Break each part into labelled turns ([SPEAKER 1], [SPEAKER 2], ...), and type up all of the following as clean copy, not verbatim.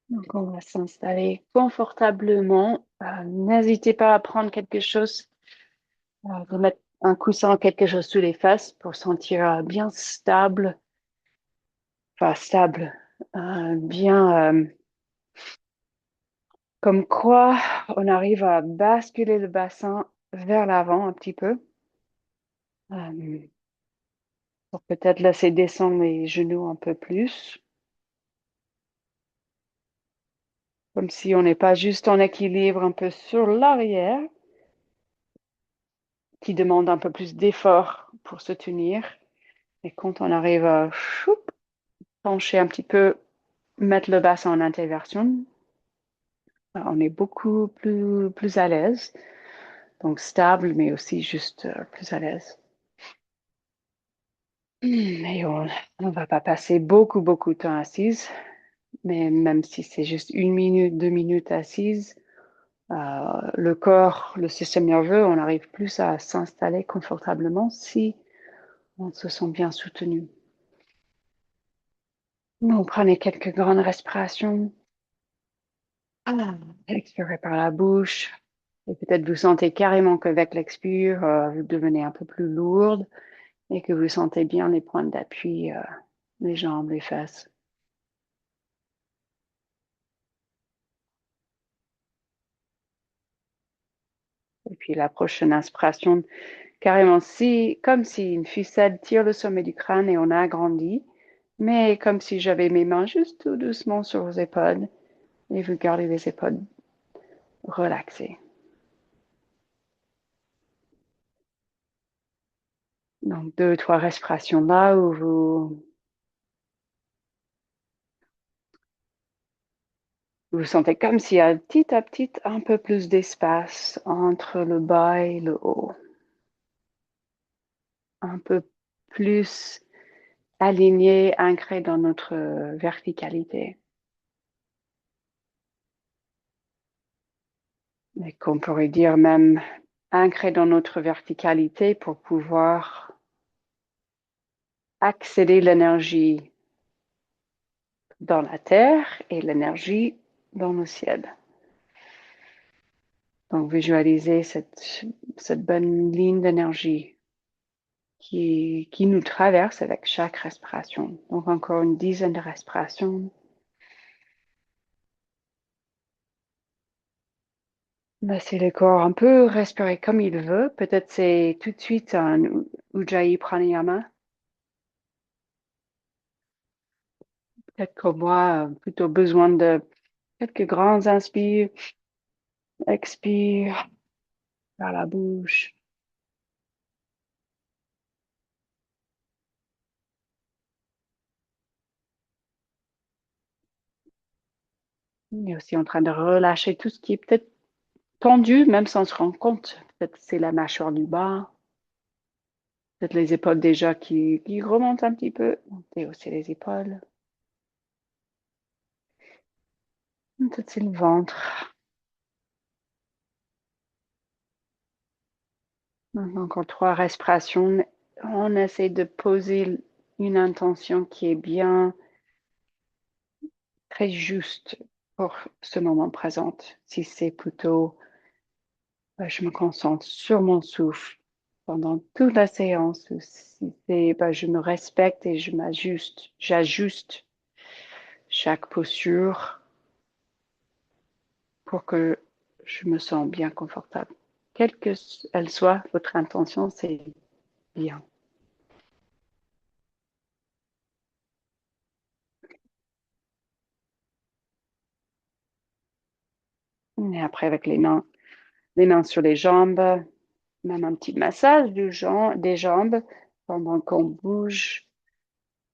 [SPEAKER 1] Donc, on va s'installer confortablement. N'hésitez pas à prendre quelque chose, de mettre un coussin ou quelque chose sous les fesses pour sentir bien stable, enfin stable, bien comme quoi on arrive à basculer le bassin vers l'avant un petit peu, euh, pour peut-être laisser descendre les genoux un peu plus, comme si on n'est pas juste en équilibre un peu sur l'arrière, qui demande un peu plus d'effort pour se tenir. Et quand on arrive à pencher un petit peu, mettre le bassin en inversion, on est beaucoup plus à l'aise. Donc stable, mais aussi juste plus à l'aise. Et on va pas passer beaucoup de temps assise, mais même si c'est juste 1 minute, 2 minutes assise, le corps, le système nerveux, on arrive plus à s'installer confortablement si on se sent bien soutenu. Donc, prenez quelques grandes respirations. Expirez par la bouche. Et peut-être vous sentez carrément qu'avec l'expire, vous devenez un peu plus lourde et que vous sentez bien les points d'appui, les jambes, les fesses. Et puis la prochaine inspiration, carrément si, comme si une ficelle tire le sommet du crâne et on a agrandi, mais comme si j'avais mes mains juste tout doucement sur vos épaules et vous gardez les épaules relaxées. Donc 2, 3 respirations là où vous sentez comme s'il y a petit à petit un peu plus d'espace entre le bas et le haut, un peu plus aligné, ancré dans notre verticalité. Et qu'on pourrait dire même ancré dans notre verticalité pour pouvoir accéder l'énergie dans la terre et l'énergie dans le ciel. Donc visualisez cette bonne ligne d'énergie qui nous traverse avec chaque respiration. Donc encore une dizaine de respirations. Laissez le corps un peu respirer comme il veut. Peut-être c'est tout de suite un Ujjayi Pranayama. Peut-être que moi, plutôt besoin de quelques grands inspires, expire par la bouche. On est aussi en train de relâcher tout ce qui est peut-être tendu, même sans se rendre compte. Peut-être c'est la mâchoire du bas, peut-être les épaules déjà qui remontent un petit peu. Et aussi les épaules. Peut-être c'est le ventre. Donc, encore 3 respirations. On essaie de poser une intention qui est bien, très juste pour ce moment présent. Si c'est plutôt, je me concentre sur mon souffle pendant toute la séance, ou si c'est, je me respecte et je m'ajuste, j'ajuste chaque posture pour que je me sens bien confortable. Quelle qu'elle soit, votre intention, c'est bien. Et après, avec les mains sur les jambes, même un petit massage des jambes pendant qu'on bouge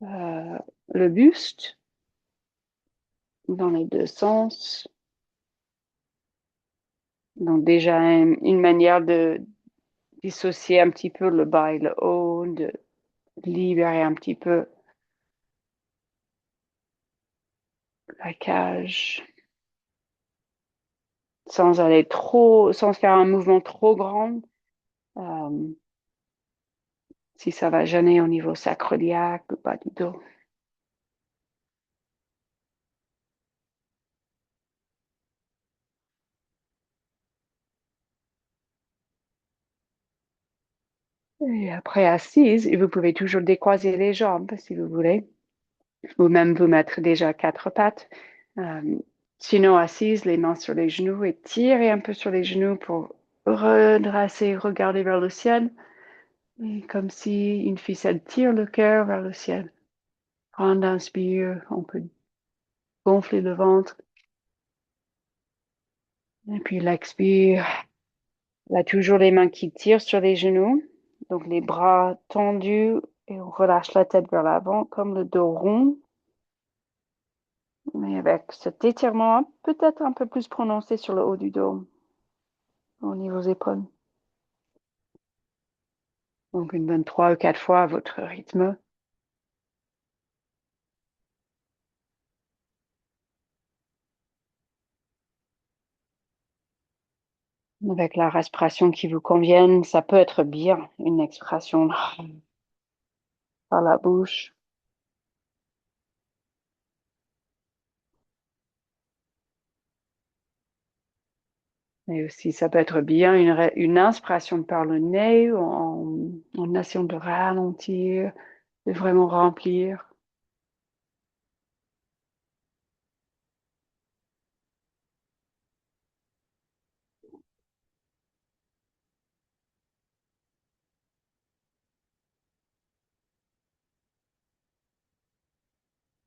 [SPEAKER 1] euh, le buste dans les deux sens. Donc déjà une manière de dissocier un petit peu le bas et le haut, de libérer un petit peu la cage sans aller trop, sans faire un mouvement trop grand. euh, si ça va gêner au niveau sacro-iliaque ou bas du dos. Et après, assise, et vous pouvez toujours décroiser les jambes si vous voulez, ou même vous mettre déjà quatre pattes. Euh, Sinon, assise, les mains sur les genoux et tirez un peu sur les genoux pour redresser, regarder vers le ciel. Et comme si une ficelle tire le cœur vers le ciel. Prendre inspire, on peut gonfler le ventre. Et puis l'expire. Là, toujours les mains qui tirent sur les genoux. Donc les bras tendus et on relâche la tête vers l'avant comme le dos rond. Mais avec cet étirement peut-être un peu plus prononcé sur le haut du dos, au niveau des épaules. Donc une bonne 3 ou 4 fois à votre rythme. Avec la respiration qui vous convienne, ça peut être bien une expiration par la bouche. Et aussi, ça peut être bien une inspiration par le nez en essayant de ralentir, de vraiment remplir.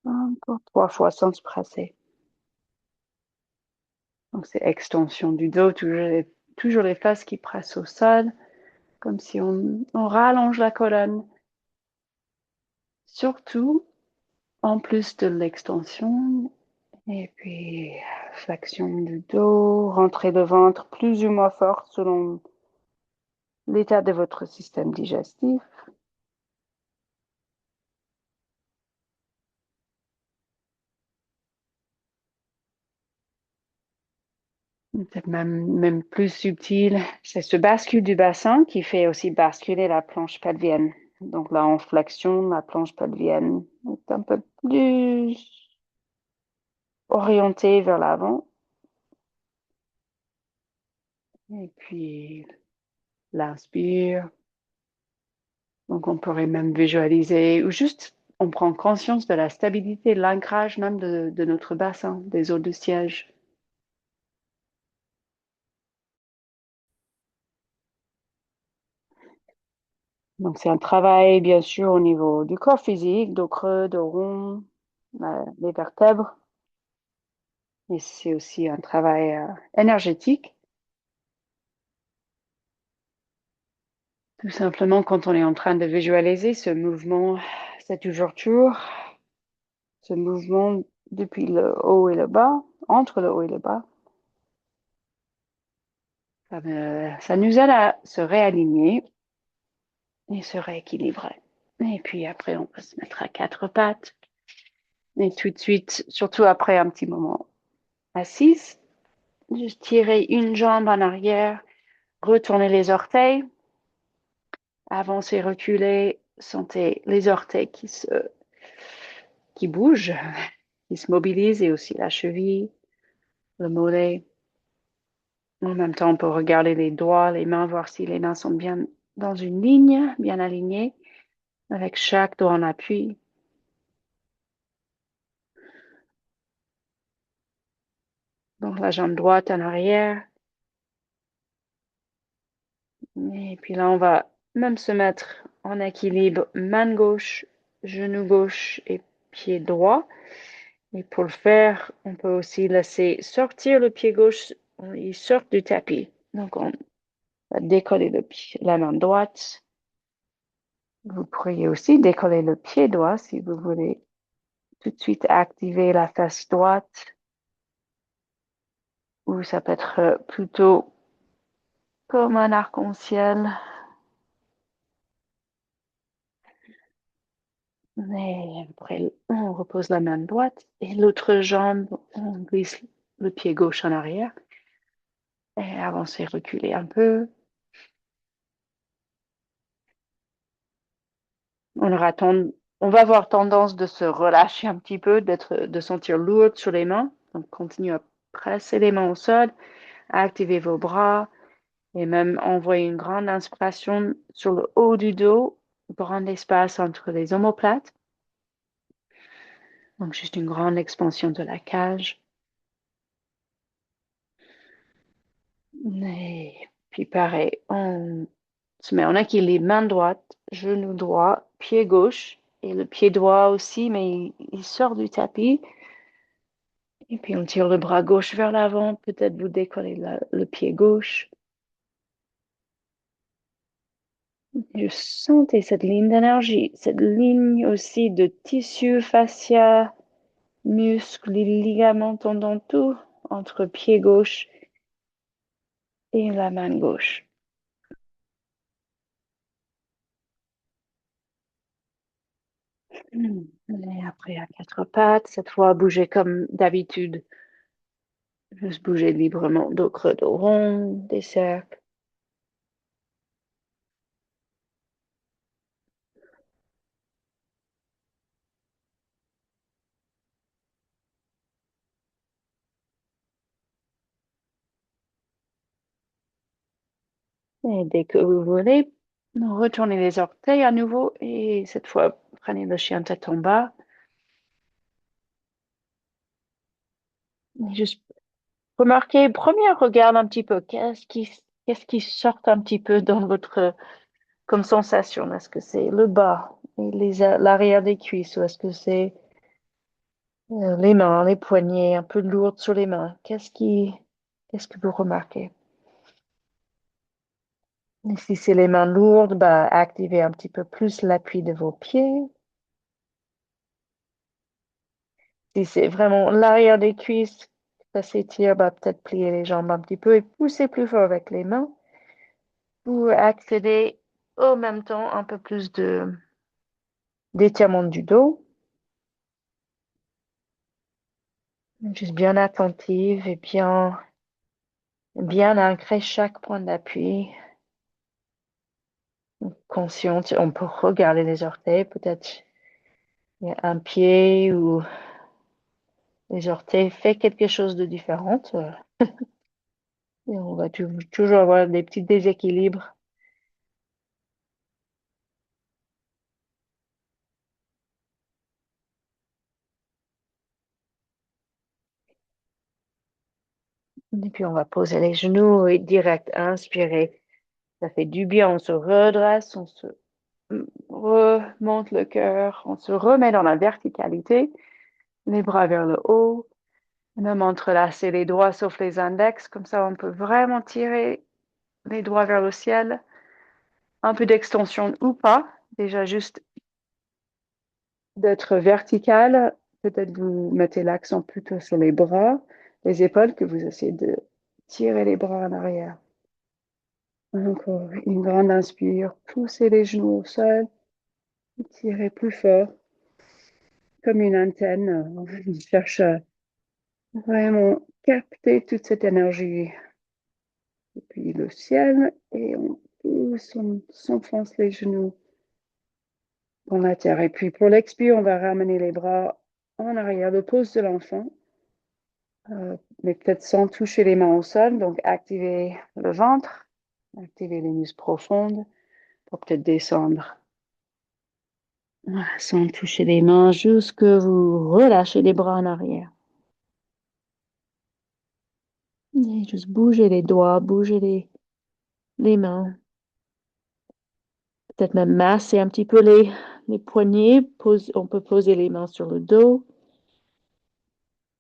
[SPEAKER 1] Encore 3 fois sans se presser. Donc, c'est extension du dos, toujours les fesses qui pressent au sol, comme si on rallonge la colonne. Surtout, en plus de l'extension, et puis flexion du dos, rentrée de ventre plus ou moins forte selon l'état de votre système digestif. Peut-être même plus subtil, c'est ce bascule du bassin qui fait aussi basculer la planche pelvienne. Donc là, en flexion, la planche pelvienne est un peu plus orientée vers l'avant. Et puis, l'inspire. Donc, on pourrait même visualiser ou juste on prend conscience de la stabilité, l'ancrage même de notre bassin, des os de siège. Donc, c'est un travail, bien sûr, au niveau du corps physique, dos creux, dos rond, les vertèbres. Et c'est aussi un travail énergétique. Tout simplement, quand on est en train de visualiser ce mouvement, c'est toujours ce mouvement depuis le haut et le bas, entre le haut et le bas. Ça nous aide à se réaligner et se rééquilibrer. Et puis après, on peut se mettre à quatre pattes. Et tout de suite, surtout après un petit moment assise, juste tirer une jambe en arrière, retourner les orteils, avancer, reculer, sentez les orteils qui bougent, qui se mobilisent et aussi la cheville, le mollet. En même temps, on peut regarder les doigts, les mains, voir si les mains sont bien dans une ligne, bien alignées, avec chaque doigt en appui. Donc la jambe droite en arrière. Et puis là, on va même se mettre en équilibre, main gauche, genou gauche et pied droit. Et pour le faire, on peut aussi laisser sortir le pied gauche, il sort du tapis. Donc on va décoller la main droite. Vous pourriez aussi décoller le pied droit si vous voulez tout de suite activer la fesse droite. Ou ça peut être plutôt comme un arc-en-ciel. Et après, on repose la main droite et l'autre jambe, on glisse le pied gauche en arrière et avancer, reculer un peu. On va avoir tendance de se relâcher un petit peu, de sentir lourde sur les mains. Donc, continuez à presser les mains au sol, activez vos bras Et même envoyer une grande inspiration sur le haut du dos, grand espace entre les omoplates. Donc, juste une grande expansion de la cage. Et puis, pareil, on se met en équilibre, main droite, genou droit, pied gauche. Et le pied droit aussi, mais il sort du tapis. Et puis, on tire le bras gauche vers l'avant. Peut-être vous décollez le pied gauche. Je sentais cette ligne d'énergie, cette ligne aussi de tissu, fascia, muscles, les ligaments tendant tout entre pied gauche et la main gauche. Et après, à quatre pattes, cette fois, bouger comme d'habitude. Juste bouger librement dos creux, dos rond, des cercles. Et dès que vous voulez, retournez les orteils à nouveau et cette fois, prenez le chien tête en bas. Et juste remarquez, premier regard un petit peu, qu'est-ce qui sort un petit peu dans votre comme sensation? Est-ce que c'est le bas et l'arrière des cuisses ou est-ce que c'est les mains, les poignets un peu lourdes sur les mains? Qu'est-ce que vous remarquez? Et si c'est les mains lourdes, bah, activez un petit peu plus l'appui de vos pieds. Si c'est vraiment l'arrière des cuisses, ça s'étire, bah, peut-être plier les jambes un petit peu et pousser plus fort avec les mains pour accéder au même temps un peu plus d'étirement du dos. Juste bien attentive et bien ancrer chaque point d'appui. Consciente, on peut regarder les orteils, peut-être il y a un pied ou les orteils fait quelque chose de différent. Et on va toujours avoir des petits déséquilibres. Et puis on va poser les genoux et direct inspirer. Ça fait du bien, on se redresse, on se remonte le cœur, on se remet dans la verticalité, les bras vers le haut. Même entrelacer les doigts sauf les index, comme ça on peut vraiment tirer les doigts vers le ciel. Un peu d'extension ou pas, déjà juste d'être vertical. Peut-être vous mettez l'accent plutôt sur les bras, les épaules, que vous essayez de tirer les bras en arrière. Encore une grande inspire, poussez les genoux au sol, tirez plus fort, comme une antenne. On cherche à vraiment capter toute cette énergie. Et puis le ciel, et on pousse, on s'enfonce les genoux dans la terre. Et puis pour l'expire, on va ramener les bras en arrière, le pose de l'enfant, mais peut-être sans toucher les mains au sol. Donc activez le ventre, activez les muscles profondes pour peut-être descendre. Voilà, sans toucher les mains, jusque vous relâchez les bras en arrière. Et juste bougez les doigts, bougez les mains. Peut-être même masser un petit peu les poignets. On peut poser les mains sur le dos,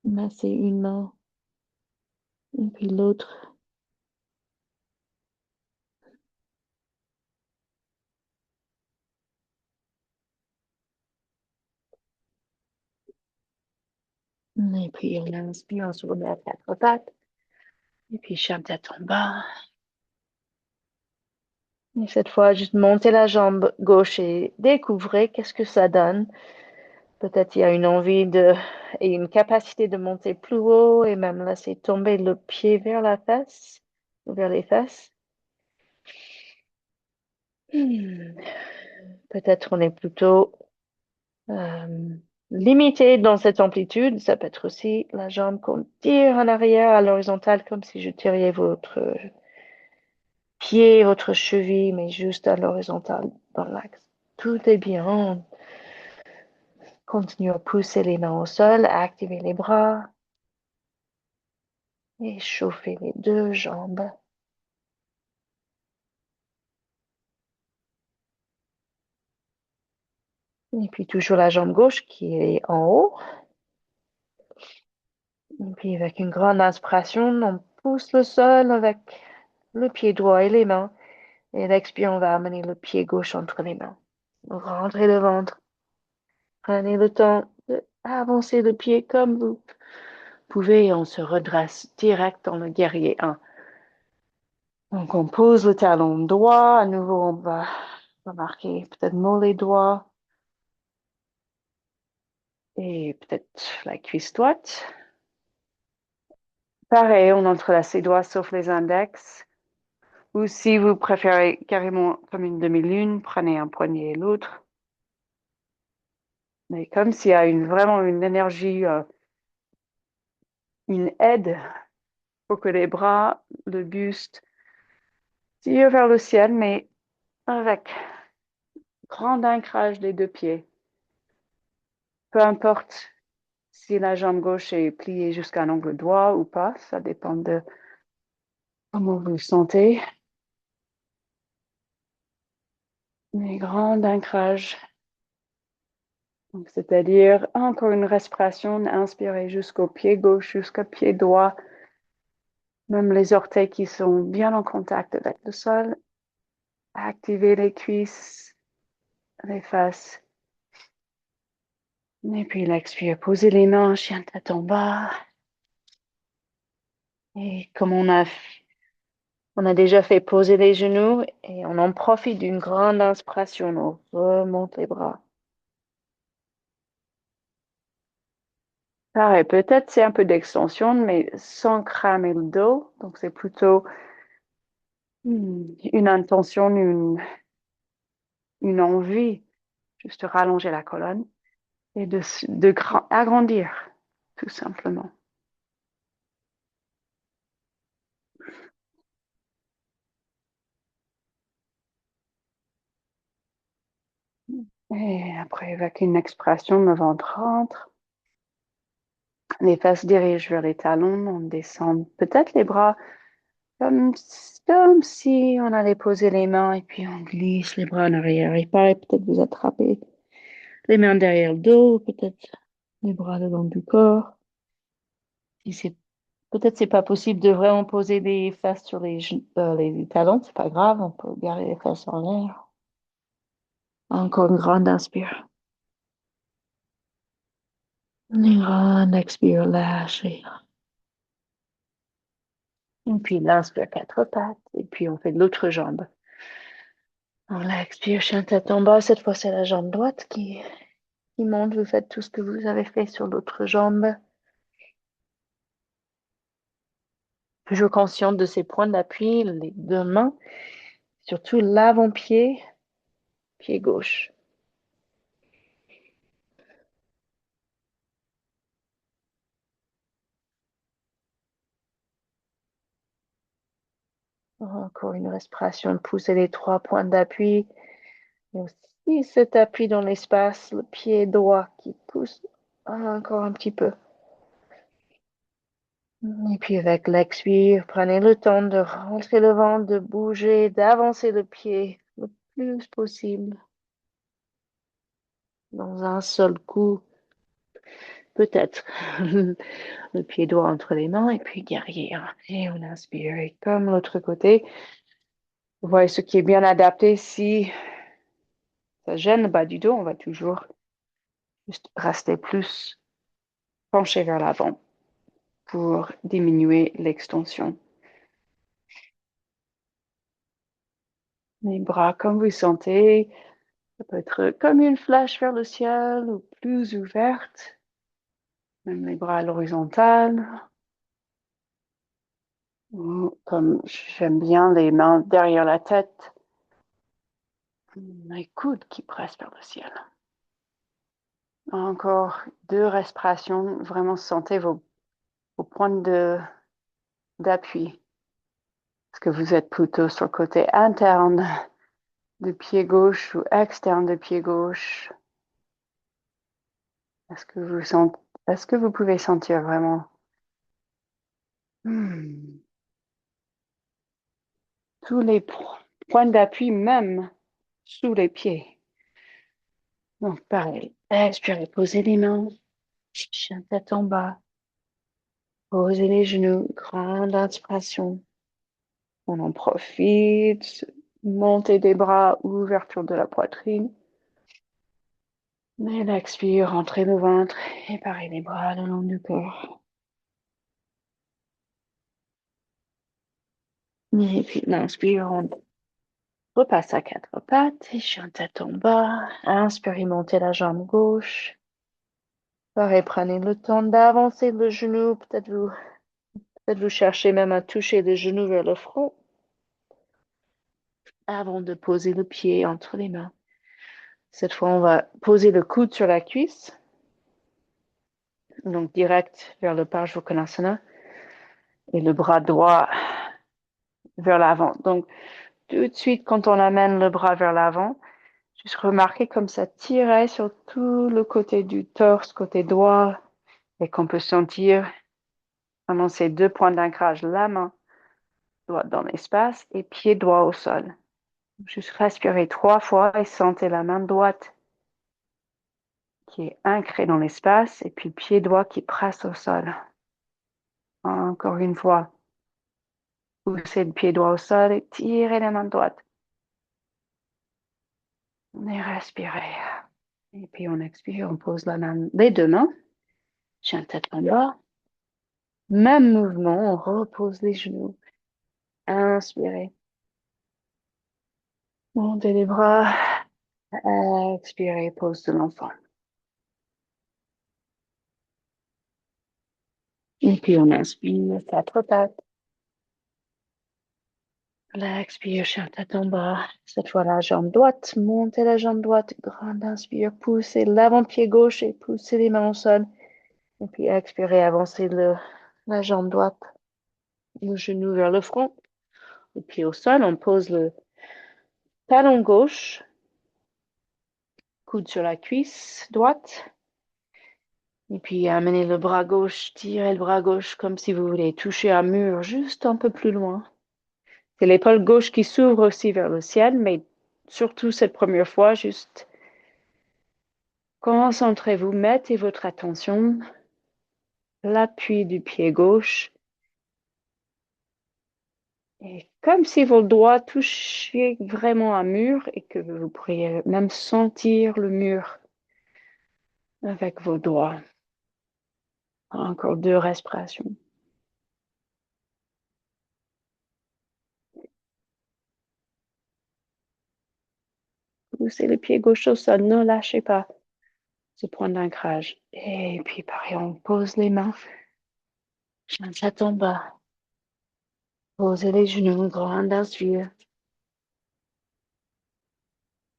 [SPEAKER 1] masser une main et puis l'autre. Et puis on inspire, on se remet à quatre pattes. Et puis chien tête en bas. Et cette fois, juste montez la jambe gauche et découvrez qu'est-ce que ça donne. Peut-être il y a une envie et une capacité de monter plus haut et même laisser tomber le pied vers la fesse, vers les fesses. Hmm. Peut-être on est plutôt euh, limité dans cette amplitude. Ça peut être aussi la jambe qu'on tire en arrière à l'horizontale comme si je tiriez votre
[SPEAKER 2] pied, votre cheville, mais juste à l'horizontale dans l'axe. Tout est bien. Continuez à pousser les mains au sol, activez les bras et chauffez les deux jambes. Et puis toujours la jambe gauche qui est en haut. Et puis avec une grande inspiration, on pousse le sol avec le pied droit et les mains. Et l'expire, on va amener le pied gauche entre les mains. Rentrez le ventre. Prenez le temps d'avancer le pied comme vous pouvez. On se redresse direct dans le guerrier 1. Donc, on pose le talon droit. À nouveau, on va remarquer peut-être mollet droit et peut-être la cuisse droite. Pareil, on entrelace les doigts sauf les index. Ou si vous préférez carrément comme une demi-lune, prenez un poignet et l'autre. Mais comme s'il y a vraiment une énergie, une aide pour que les bras, le buste tirent vers le ciel, mais avec grand ancrage des deux pieds. Peu importe si la jambe gauche est pliée jusqu'à un angle droit ou pas, ça dépend de comment vous vous sentez. Mais grand ancrage, donc, c'est-à-dire encore une respiration, inspirez jusqu'au pied gauche, jusqu'au pied droit, même les orteils qui sont bien en contact avec le sol. Activez les cuisses, les fesses. Et puis l'expire, posez les mains, chien tête en bas. Et comme on a déjà fait poser les genoux et on en profite d'une grande inspiration. On remonte les bras. Pareil, peut-être c'est un peu d'extension, mais sans cramer le dos. Donc c'est plutôt une intention, une envie, juste de rallonger la colonne et de agrandir, tout simplement. Et après, avec une expiration, le ventre rentre. Les fesses dirigent vers les talons, on descend peut-être les bras comme, comme si on allait poser les mains et puis on glisse les bras en arrière. Et pareil, peut-être vous attrapez les mains derrière le dos, peut-être les bras le long du corps. Si c'est, peut-être c'est pas possible de vraiment poser les fesses sur les talons, c'est pas grave, on peut garder les fesses en l'air. Encore une grande inspire. Une grande expire, lâchez. Et puis l'inspire quatre pattes. Et puis on fait de l'autre jambe. On l'expire, chien tête en bas. Cette fois, c'est la jambe droite qui monte. Vous faites tout ce que vous avez fait sur l'autre jambe. Toujours consciente de ces points d'appui, les deux mains, surtout l'avant-pied, pied gauche. Encore une respiration. Poussez les trois points d'appui. Et aussi cet appui dans l'espace, le pied droit qui pousse encore un petit peu. Et puis avec l'expire, prenez le temps de rentrer le ventre, de bouger, d'avancer le pied le plus possible dans un seul coup. Peut-être le pied droit entre les mains et puis guerrier. Et on inspire. Et comme l'autre côté, vous voyez ce qui est bien adapté. Si ça gêne le bas du dos, on va toujours juste rester plus penché vers l'avant pour diminuer l'extension. Les bras comme vous sentez, ça peut être comme une flèche vers le ciel ou plus ouverte, même les bras à l'horizontale. Ou comme j'aime bien les mains derrière la tête, les coudes qui pressent vers le ciel. Encore deux respirations, vraiment sentez vos points d'appui
[SPEAKER 1] Est-ce que vous êtes plutôt sur le côté interne du pied gauche ou externe du pied gauche? Est-ce que est-ce que vous pouvez sentir vraiment hmm, tous les points d'appui, même sous les pieds? Donc, pareil. Expirez, posez les mains, chien tête en bas, posez les genoux, grande inspiration. On en profite, montée des bras, ouverture de la poitrine. Et l'expire, rentrez le ventre et pareil les bras le long du corps. Et puis l'inspire, on repasse à quatre pattes et chien tête en bas. Inspirez, montez la jambe gauche. Pareil, prenez le temps d'avancer le genou. Peut-être vous cherchez même à toucher le genou vers le front avant de poser le pied entre les mains. Cette fois, on va poser le coude sur la cuisse. Donc, direct vers le Parsvakonasana. Et le bras droit vers l'avant. Donc, tout de suite, quand on amène le bras vers l'avant, juste remarquez comme ça tirait sur tout le côté du torse, côté droit, et qu'on peut sentir vraiment ces deux points d'ancrage, la main droite dans l'espace et pied droit au sol. Juste respirez 3 fois et sentez la main droite qui est ancrée dans l'espace et puis pied droit qui presse au sol. Encore une fois, poussez le pied droit au sol et tirez la main droite. Et respirez. Et puis on expire, on pose les deux mains, chien tête en bas. Même mouvement, on repose les genoux. Inspirez. Montez les bras. Expirez, pose de l'enfant. Et puis on inspire, quatre pattes. Là, expire, chien tête en bas. Cette fois, la jambe droite. Montez la jambe droite. Grande inspire. Poussez l'avant-pied gauche et poussez les mains au sol. Et puis expirez, avancez la jambe droite. Le genou vers le front. Et puis au sol, on pose le talon gauche. Coude sur la cuisse droite. Et puis amenez le bras gauche, tirez le bras gauche comme si vous voulez toucher un mur juste un peu plus loin. C'est l'épaule gauche qui s'ouvre aussi vers le ciel, mais surtout cette première fois, juste concentrez-vous, mettez votre attention, l'appui du pied gauche, et comme si vos doigts touchaient vraiment un mur et que vous pourriez même sentir le mur avec vos doigts. Encore 2 respirations. Poussez le pied gauche au sol, ne lâchez pas ce point d'ancrage. Et puis, pareil, on pose les mains, chien tête en bas. Posez les genoux, grande inspire.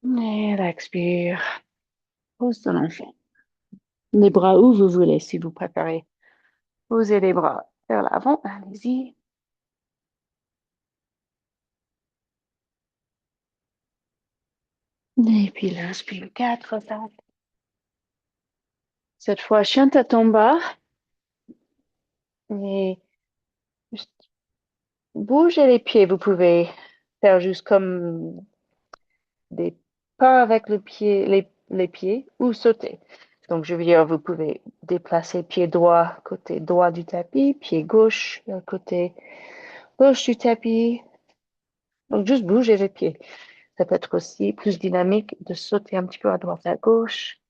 [SPEAKER 1] Et l'expire. Pose de l'enfant. Les bras où vous voulez, si vous préférez. Posez les bras vers l'avant, allez-y. Et puis l'inspire, quatre pattes. Cette fois, chien tête en bas. Et juste bougez les pieds. Vous pouvez faire juste comme des pas avec le pied, les pieds ou sauter. Donc, je veux dire, vous pouvez déplacer pied droit, côté droit du tapis, pied gauche, côté gauche du tapis. Donc, juste bougez les pieds. Ça peut être aussi plus dynamique de sauter un petit peu à droite, à gauche,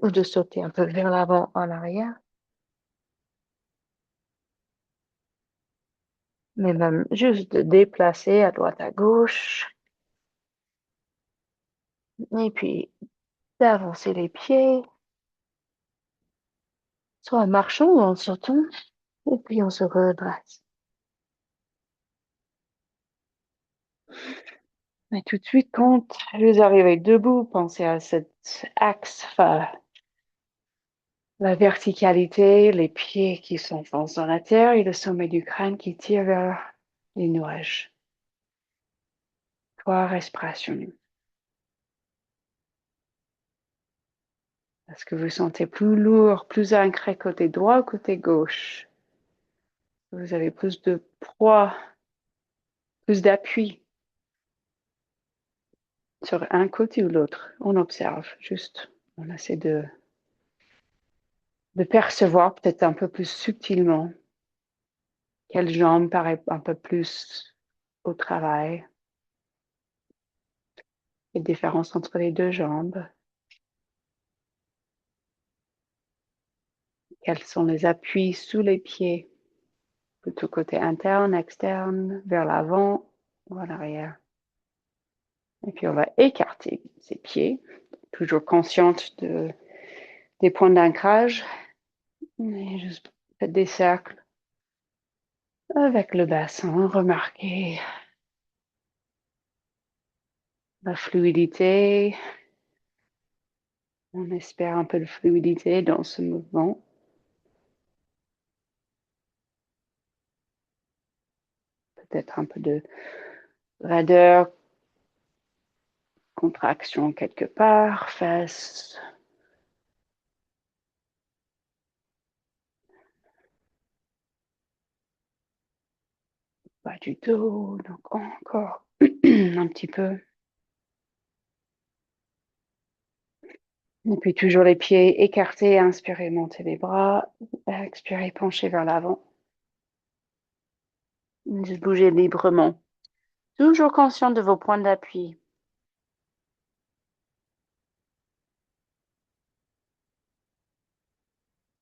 [SPEAKER 1] ou de sauter un peu vers l'avant, en arrière. Mais même juste de déplacer à droite, à gauche. Et puis, d'avancer les pieds, soit en marchant ou en sautant. Et puis, on se redresse. Mais tout de suite, quand vous arrivez debout, pensez à cet axe la verticalité, les pieds qui s'enfoncent dans la terre et le sommet du crâne qui tire vers les nuages. 3 respirations. Est-ce que vous sentez plus lourd, plus ancré côté droit ou côté gauche? Vous avez plus de poids, plus d'appui sur un côté ou l'autre. On observe juste. On essaie de percevoir peut-être un peu plus subtilement quelle jambe paraît un peu plus au travail. Les différences entre les deux jambes. Quels sont les appuis sous les pieds? Plutôt côté interne, externe, vers l'avant ou en arrière. Et puis on va écarter ses pieds, toujours consciente des points d'ancrage. Et juste faites des cercles avec le bassin. Remarquez la fluidité. On espère un peu de fluidité dans ce mouvement. Peut-être un peu de raideur, contraction quelque part, fesses. Bas du dos, donc encore un petit peu. Et puis toujours les pieds écartés, inspirez, montez les bras, expirez, penchez vers l'avant. Juste bougez librement. Toujours conscient de vos points d'appui.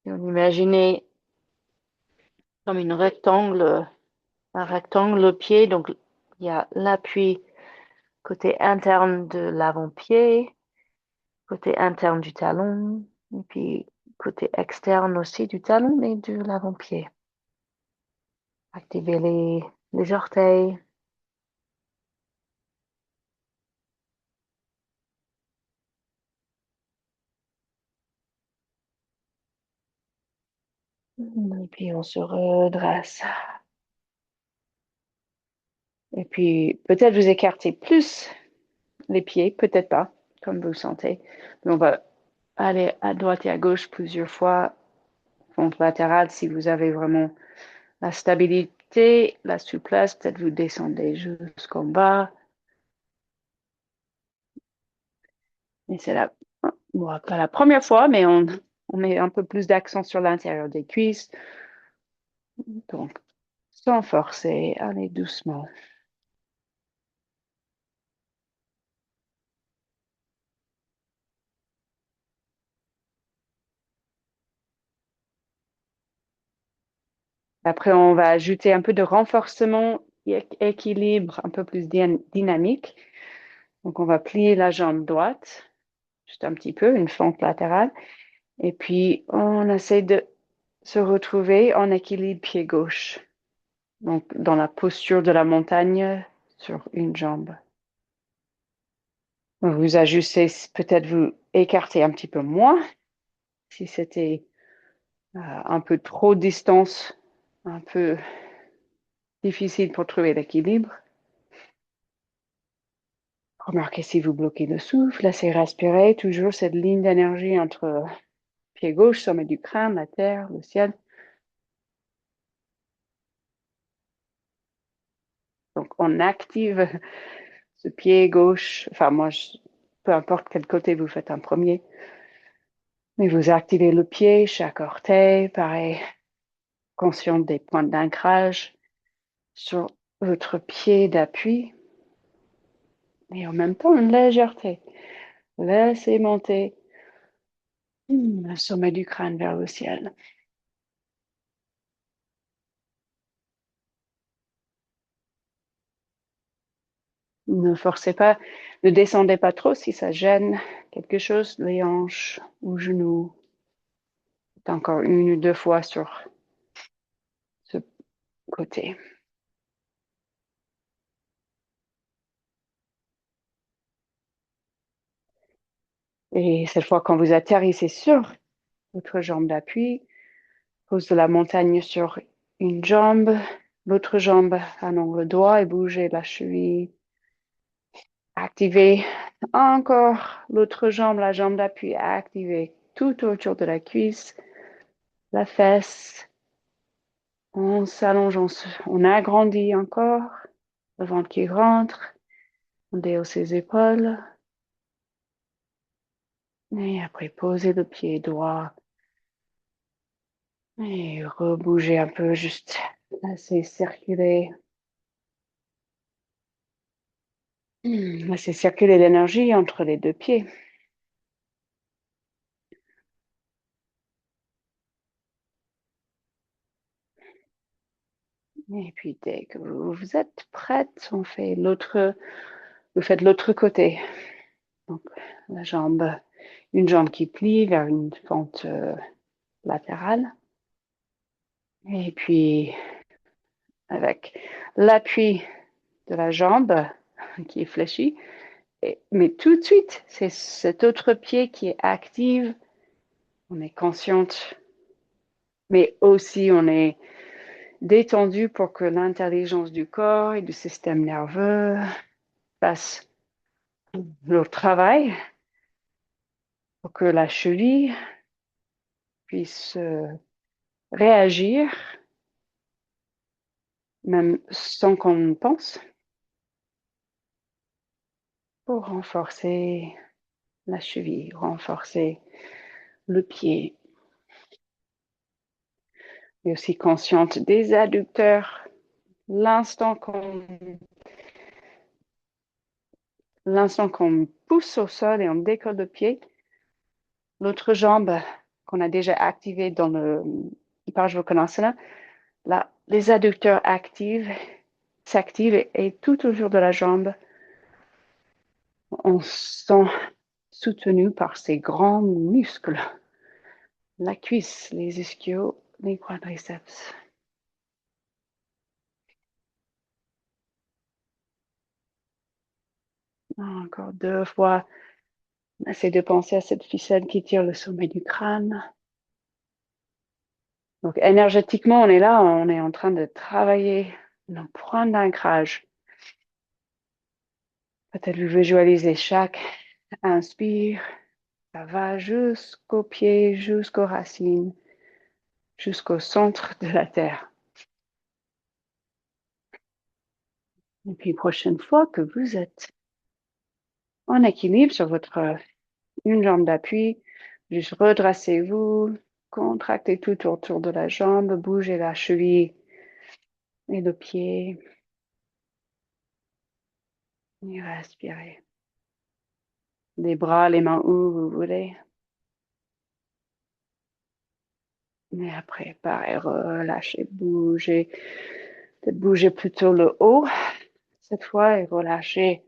[SPEAKER 1] Et on imaginez comme un rectangle au pied, donc il y a l'appui côté interne de l'avant-pied, côté interne du talon, et puis côté externe aussi du talon et de l'avant-pied. Activez les orteils. Et puis on se redresse. Et puis peut-être vous écartez plus les pieds, peut-être pas, comme vous le sentez. Mais on va aller à droite et à gauche plusieurs fois, fente latérale si vous avez vraiment la stabilité, la souplesse. Peut-être vous descendez jusqu'en bas. Et c'est la, bon, pas la première fois, mais on met un peu plus d'accent sur l'intérieur des cuisses. Donc, sans forcer, allez doucement. Après, on va ajouter un peu de renforcement et équilibre un peu plus dynamique. Donc, on va plier la jambe droite, juste un petit peu, une fente latérale. Et puis, on essaie de se retrouver en équilibre pied gauche. Donc, dans la posture de la montagne sur une jambe. Vous ajustez, peut-être vous écartez un petit peu moins si c'était un peu trop de distance, un peu difficile pour trouver l'équilibre. Remarquez si vous bloquez le souffle, laissez respirer toujours cette ligne d'énergie entre pied gauche, sommet du crâne, la terre, le ciel. Donc on active ce pied gauche, enfin moi, peu importe quel côté vous faites en premier, mais vous activez le pied, chaque orteil, pareil, conscient des points d'ancrage sur votre pied d'appui et en même temps une légèreté. Laissez monter le sommet du crâne vers le ciel. Ne forcez pas, ne descendez pas trop si ça gêne quelque chose, les hanches ou genoux. Encore une ou deux fois sur ce côté. Et cette fois, quand vous atterrissez sur l'autre jambe d'appui. Pose de la montagne sur une jambe, l'autre jambe à l'angle droit et bougez la cheville. Activez encore l'autre jambe, la jambe d'appui activée tout autour de la cuisse, la fesse. On s'allonge, on agrandit encore, le ventre qui rentre, on déhausse ses épaules. Et après, posez le pied droit et rebougez un peu, juste laissez circuler. Laissez circuler l'énergie entre les deux pieds. Et puis, dès que vous êtes prête, vous faites l'autre côté. Donc, une jambe qui plie vers une fente latérale. Et puis, avec l'appui de la jambe qui est fléchie, mais tout de suite, c'est cet autre pied qui est actif. On est consciente, mais aussi on est détendu pour que l'intelligence du corps et du système nerveux fasse leur travail, pour que la cheville puisse réagir, même sans qu'on pense, pour renforcer la cheville, renforcer le pied. Et aussi consciente des adducteurs. L'instant qu'on pousse au sol et on décolle le pied, l'autre jambe qu'on a déjà activée dans le Parshvakonasana, là, les adducteurs s'activent et tout autour de la jambe, on se sent soutenu par ces grands muscles, la cuisse, les ischios, les quadriceps. Encore 2 fois. Essayez de penser à cette ficelle qui tire le sommet du crâne. Donc, énergétiquement, on est là, on est en train de travailler nos points d'ancrage. Peut-être vous visualisez chaque inspire, ça va jusqu'aux pieds, jusqu'aux racines, jusqu'au centre de la terre. Et puis, prochaine fois que vous êtes en équilibre sur une jambe d'appui, juste redressez-vous, contractez tout autour de la jambe, bougez la cheville et le pied. Et respirez. Les bras, les mains où vous voulez. Et après, pareil, relâchez, bougez. Peut-être bougez plutôt le haut cette fois et relâchez.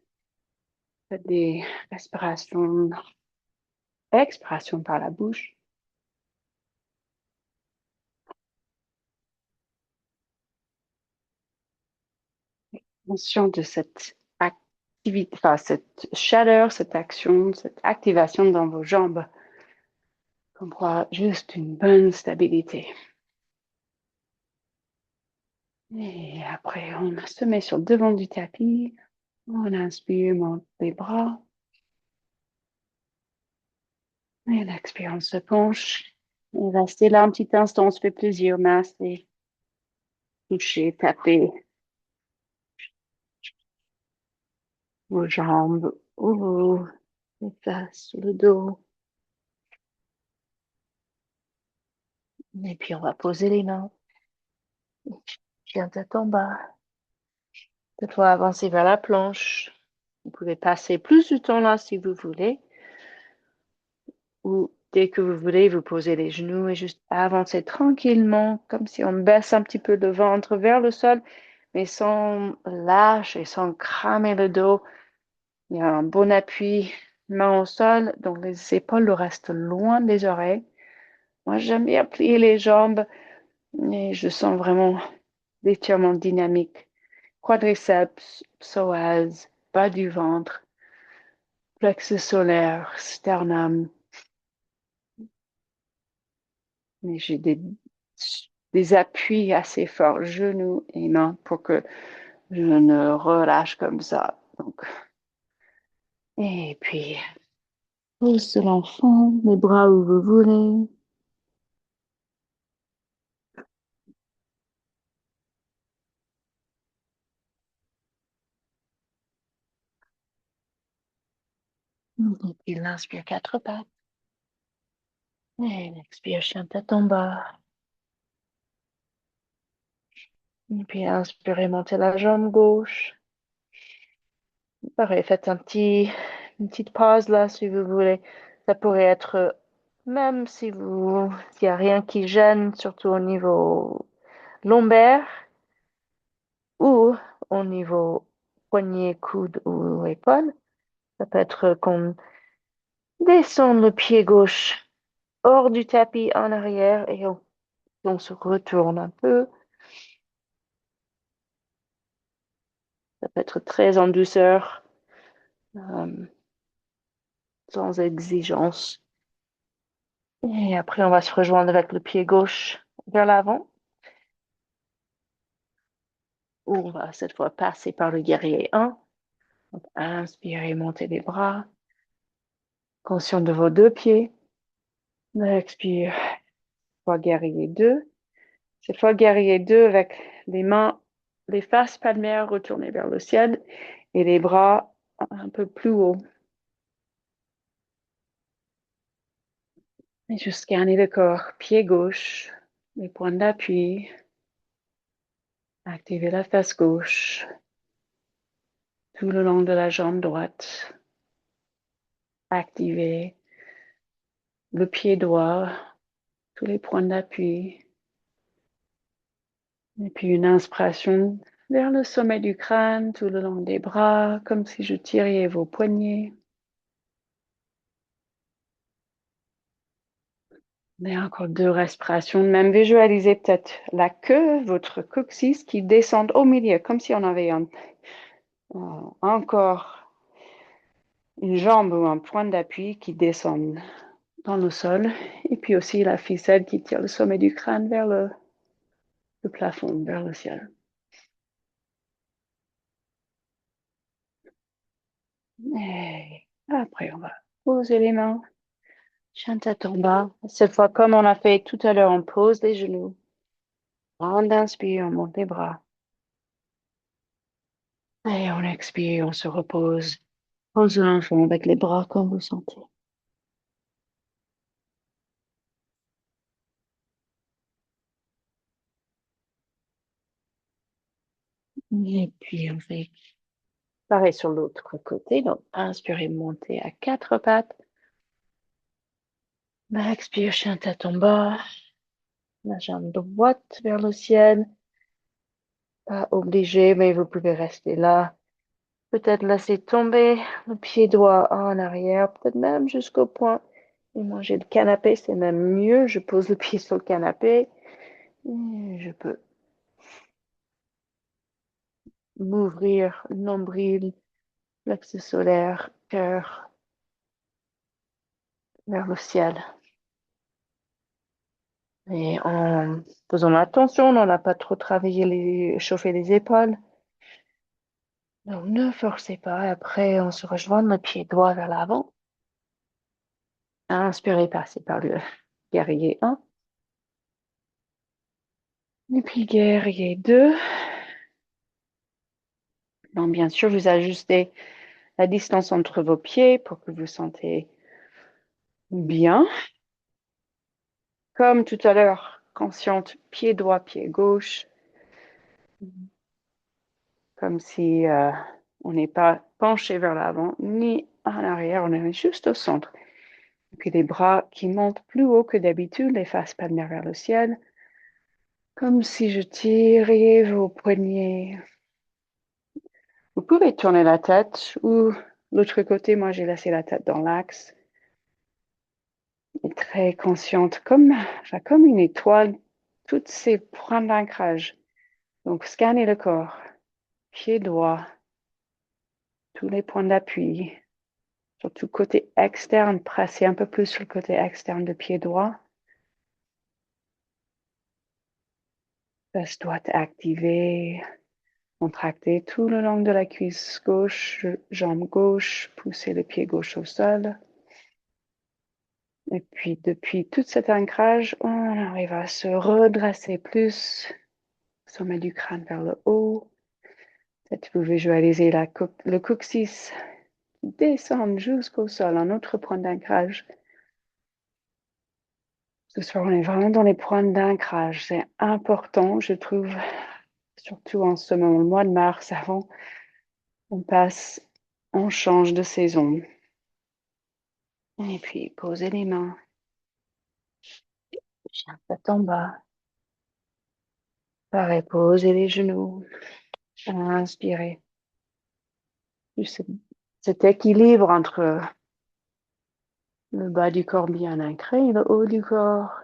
[SPEAKER 1] Faites des respirations, expiration par la bouche. Conscient de cette activité, enfin, cette chaleur, cette action, cette activation dans vos jambes. Qu'on croit juste une bonne stabilité. Et après, on se met sur le devant du tapis. On inspire, monte les bras. Et l'expire, on se penche. Et restez là un petit instant, on se fait plaisir, masser, toucher, taper vos jambes, ou les fesses, le dos. Et puis on va poser les mains. Chien tête en bas. Cette fois, avancer vers la planche. Vous pouvez passer plus de temps là si vous voulez. Ou dès que vous voulez, vous posez les genoux et juste avancer tranquillement, comme si on baisse un petit peu le ventre vers le sol, mais sans lâcher, sans cramer le dos. Il y a un bon appui, main au sol, donc les épaules restent loin des oreilles. Moi, j'aime bien plier les jambes et je sens vraiment l'étirement dynamique. Quadriceps, psoas, bas du ventre, plexus solaire, sternum. mais j'ai des appuis assez forts, genoux et mains, pour que je ne relâche comme ça. Donc, et puis, pousse l'enfant, les bras où vous voulez. Et puis, l'inspire quatre pattes. Et l'expire, chien tête en bas. Et puis, inspirez, montez la jambe gauche. Pareil, faites une petite pause là si vous voulez. Ça pourrait être, même si s'il n'y a rien qui gêne, surtout au niveau lombaire ou au niveau poignet, coude ou épaule. Ça peut être qu'on descend le pied gauche hors du tapis en arrière et on se retourne un peu. Ça peut être très en douceur, euh, sans exigence. Et après, on va se rejoindre avec le pied gauche vers l'avant, où on va cette fois passer par le guerrier 1. Donc, inspirez, montez les bras, conscient de vos deux pieds. Expire, fois guerrier 2. Cette fois, guerrier 2 avec les mains, les faces palmaires retournées vers le ciel et les bras un peu plus haut. Et je scanne le corps, pied gauche, les points d'appui. Activez la face gauche, tout le long de la jambe droite. Activez le pied droit, tous les points d'appui. Et puis une inspiration vers le sommet du crâne, tout le long des bras, comme si je tirais vos poignets. Et encore deux respirations. Même visualisez peut-être la queue, votre coccyx qui descend au milieu, comme si on avait encore une jambe ou un point d'appui qui descend dans le sol. Et puis aussi la ficelle qui tire le sommet du crâne vers le plafond, vers le ciel. Et après, on va poser les mains, chien tête en bas. Cette fois, comme on a fait tout à l'heure, on pose les genoux. On inspire, on monte les bras. Et on expire, on se repose. Pose l'enfant avec les bras comme vous sentez. Et puis, on fait pareil sur l'autre côté. Donc, inspirez, montez à quatre pattes. Expire, chien tête en bas. La jambe droite vers le ciel. Pas obligé, mais vous pouvez rester là. Peut-être laisser tomber le pied droit en arrière, peut-être même jusqu'au point. Et manger le canapé, c'est même mieux. Je pose le pied sur le canapé. Et je peux m'ouvrir nombril, plexus solaire, cœur vers le ciel. Et en faisant attention, on n'a pas trop travaillé chauffer les épaules. Donc ne forcez pas. Après, on se rejoint le pied droit vers l'avant. Inspirez, passez par le guerrier 1. Et puis guerrier 2. Donc bien sûr, vous ajustez la distance entre vos pieds pour que vous sentez bien. Comme tout à l'heure, consciente, pied droit, pied gauche. Comme si on n'est pas penché vers l'avant ni en arrière, on est juste au centre. Et puis les bras qui montent plus haut que d'habitude, les faces palmaires vers le ciel, comme si je tirais vos poignets. Vous pouvez tourner la tête ou l'autre côté, moi j'ai laissé la tête dans l'axe. Et très consciente, comme une étoile, toutes ces points d'ancrage. Donc scannez le corps, pied droit, tous les points d'appui. Surtout côté externe, presser un peu plus sur le côté externe de pied droit. Fesse doit activer, contracter tout le long de la cuisse gauche, jambe gauche, pousser le pied gauche au sol. Et puis, depuis tout cet ancrage, on arrive à se redresser plus, sommet du crâne vers le haut. Peut-être vous visualisez le coccyx descendre jusqu'au sol, un autre point d'ancrage. Ce soir, on est vraiment dans les points d'ancrage. C'est important, je trouve, surtout en ce moment, le mois de mars, avant, on change de saison. Et puis, posez les mains, chien tête en bas. Pareil, posez les genoux. Inspirez. Juste cet équilibre entre le bas du corps bien ancré et le haut du corps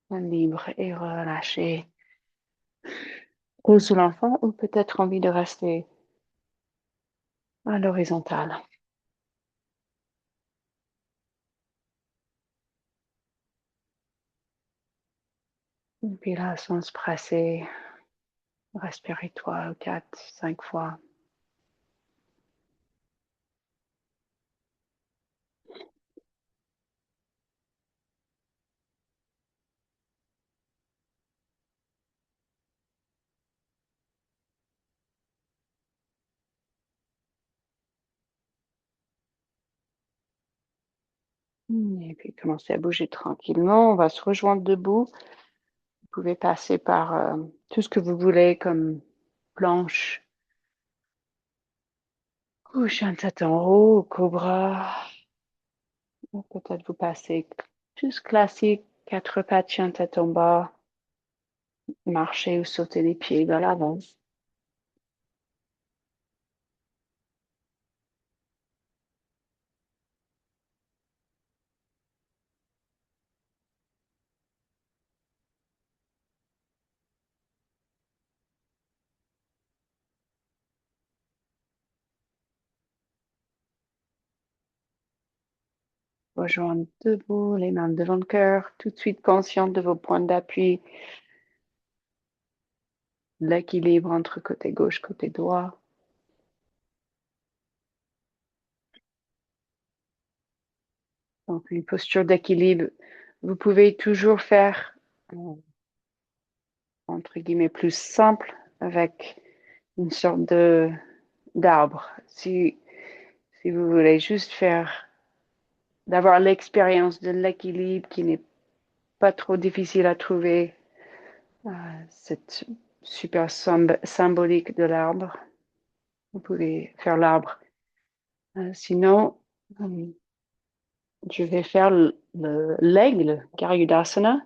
[SPEAKER 1] libre et relâché. Ou sous l'enfant, ou peut-être envie de rester à l'horizontale. Et puis là, sans se presser, respirez 3, 4, 5 fois. Et puis commencez à bouger tranquillement. On va se rejoindre debout. Vous pouvez passer par tout ce que vous voulez comme planche. Ou chien de tête en haut, cobra. Ou peut-être vous passez juste classique, quatre pattes, chien de tête en bas. Marcher ou sauter les pieds vers l'avant. Rejoindre debout, les mains devant le cœur, tout de suite consciente de vos points d'appui, l'équilibre entre côté gauche, côté droit. Donc, une posture d'équilibre. Vous pouvez toujours faire, entre guillemets, plus simple avec une sorte d'arbre. Si vous voulez juste d'avoir l'expérience de l'équilibre qui n'est pas trop difficile à trouver, cette super symbolique de l'arbre. Vous pouvez faire l'arbre. Sinon, je vais faire l'aigle, Garudasana.